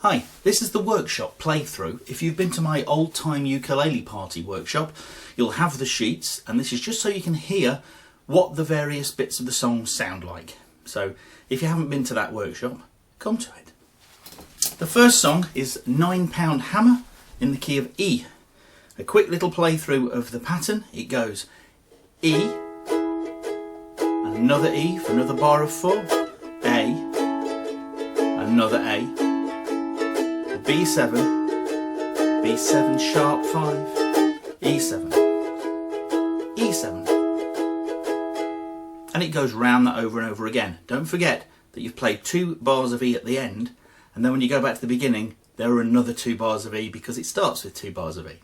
Hi, this is the workshop playthrough. If you've been to my old time ukulele party workshop, you'll have the sheets, and this is just so you can hear what the various bits of the song sound like. So if you haven't been to that workshop, come to it. The first song is 9 Pound Hammer in the key of E. A quick little playthrough of the pattern. It goes E, another E for another bar of 4, A, another A, B7, B7 sharp 5, E7, E7. And it goes round that over and over again. Don't forget that you've played 2 bars of E at the end, and then when you go back to the beginning, there are another 2 bars of E because it starts with 2 bars of E.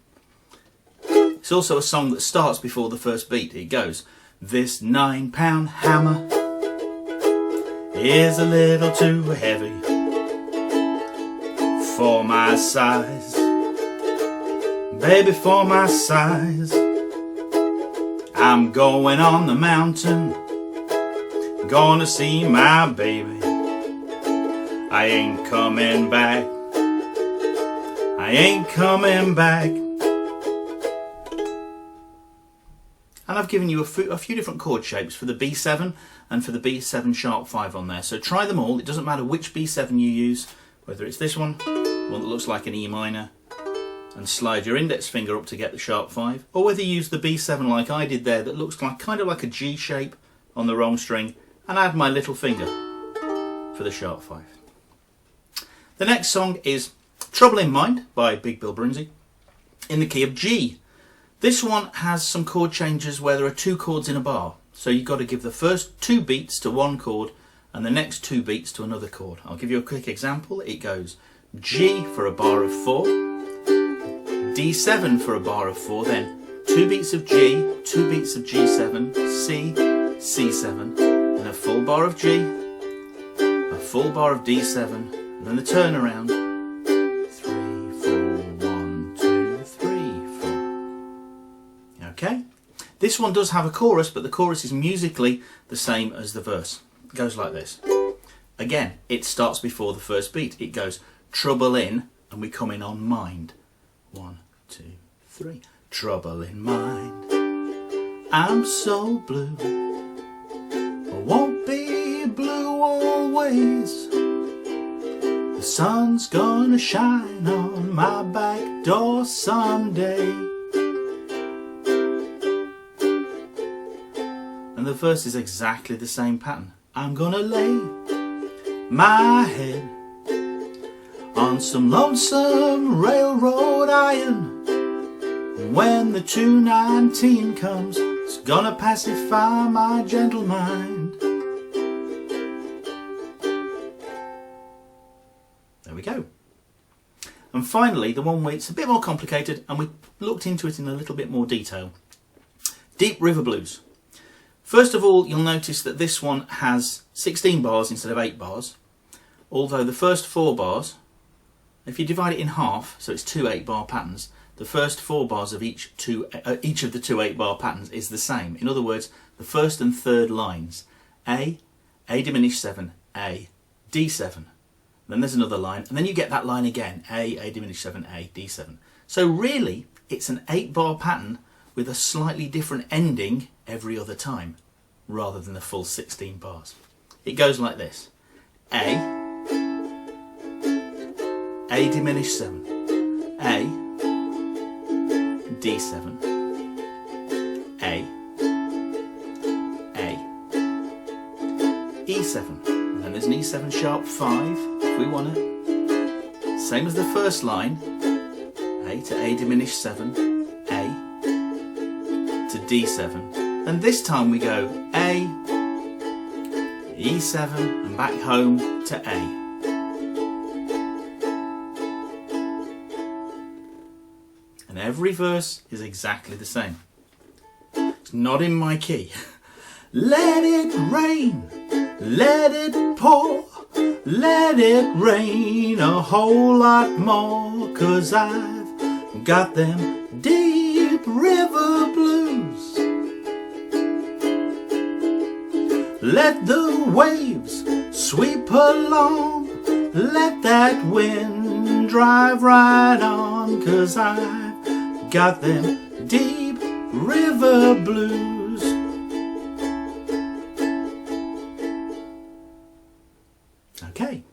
It's also a song that starts before the first beat. It goes, this 9 pound hammer is a little too heavy for my size, baby, for my size. I'm going on the mountain, gonna see my baby. I ain't coming back, I ain't coming back. And I've given you a few different chord shapes for the B7 and for the B7 sharp 5 on there. So try them all. It doesn't matter which B7 you use, whether it's this one that looks like an E minor, and slide your index finger up to get the sharp 5, or whether you use the B7 like I did there that looks like kind of like a G shape on the wrong string, and add my little finger for the sharp 5. The next song is Trouble in Mind by Big Bill Brunsey in the key of G. This one has some chord changes where there are 2 chords in a bar, so you've got to give the first 2 beats to one chord and the next 2 beats to another chord. I'll give you a quick example. It goes G for a bar of 4, D7 for a bar of 4, then 2 beats of G, 2 beats of G7, C, C7, and a full bar of G, a full bar of D7, and then the turnaround, 3, 4, 1, 2, 3, 4. Okay? This one does have a chorus, but the chorus is musically the same as the verse. It goes like this. Again, it starts before the first beat. It goes trouble in, and we come in on mind. 1, 2, 3. Trouble in mind. I'm so blue. I won't be blue always. The sun's gonna shine on my back door someday. And the verse is exactly the same pattern. I'm gonna lay my head on some lonesome railroad iron. When the 219 comes, it's gonna pacify my gentle mind. There we go. And finally, the one where it's a bit more complicated, and we looked into it in a little bit more detail. Deep River Blues. First of all, you'll notice that this one has 16 bars instead of 8 bars, although the first 4 bars, if you divide it in half, so it's 2 8-bar patterns, the first 4 bars of each of the 2 8-bar patterns is the same. In other words, the first and third lines, A diminished 7, A, D7. Then there's another line, and then you get that line again, A diminished 7, A, D7. So really, it's an 8-bar pattern with a slightly different ending every other time, rather than the full 16 bars. It goes like this. A diminished 7, A, D7, A, E7, and then there's an E7 sharp 5 if we want it. Same as the first line, A to A diminished 7, A to D7, and this time we go A, E7, and back home to A. And every verse is exactly the same. It's not in my key. Let it rain, let it pour, let it rain a whole lot more, 'cause I've got them deep river blues. Let the waves sweep along, let that wind drive right on, 'cause I've got them deep river blues. Okay,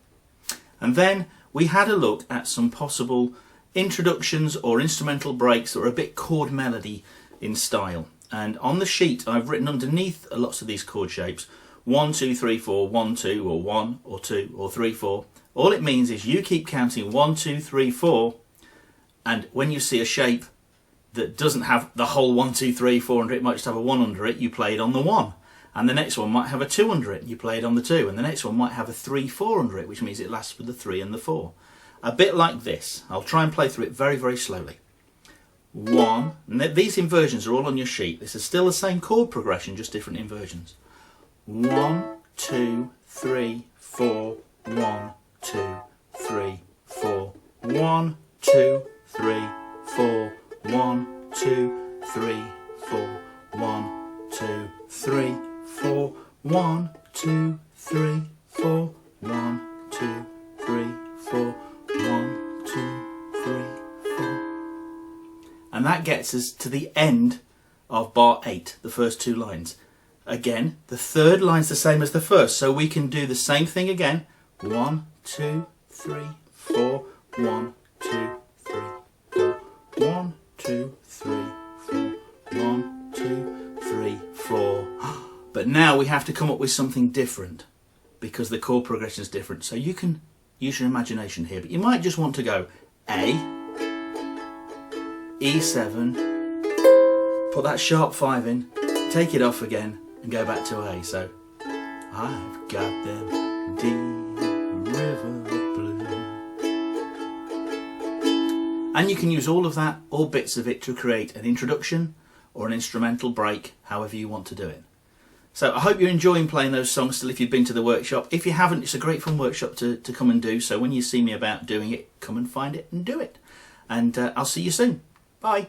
and then we had a look at some possible introductions or instrumental breaks that are a bit chord melody in style. And on the sheet I've written underneath lots of these chord shapes 1, 2, 3, 4, 1, 2, or 1, or 2, or 3, 4. All it means is you keep counting 1, 2, 3, 4, and when you see a shape that doesn't have the whole 1, 2, 3, 4 under it, might just have a 1 under it, you play it on the 1. And the next one might have a 2 under it, you play it on the 2. And the next one might have a 3, 4 under it, which means it lasts with the 3 and the 4. A bit like this. I'll try and play through it very, very slowly. 1, and these inversions are all on your sheet. This is still the same chord progression, just different inversions. 1, 2, 3, 4, 1, 2, 3, 4, 1, 2, 3, 4, 1, 2, 3, 4, 1, 2, 3, 4, 1, 2, 3, 4, 1, 2, 3, 4, 1, 2, 3, 4. And that gets us to the end of bar 8, the first 2 lines. Again, the third line's the same as the first, so we can do the same thing again. 1, 2, 3, 4, 1, 2, 3, 4, 1, 2, 3, 4, 1, 2, 3, 4. But now we have to come up with something different because the chord progression is different. So you can use your imagination here, but you might just want to go A, E7, put that sharp 5 in, take it off again, and go back to A. So I've got them deep river blue. And you can use all of that, all bits of it, to create an introduction or an instrumental break, however you want to do it. So I hope you're enjoying playing those songs still if you've been to the workshop. If you haven't, it's a great fun workshop to come and do. So when you see me about doing it, come and find it and do it. And I'll see you soon. Bye.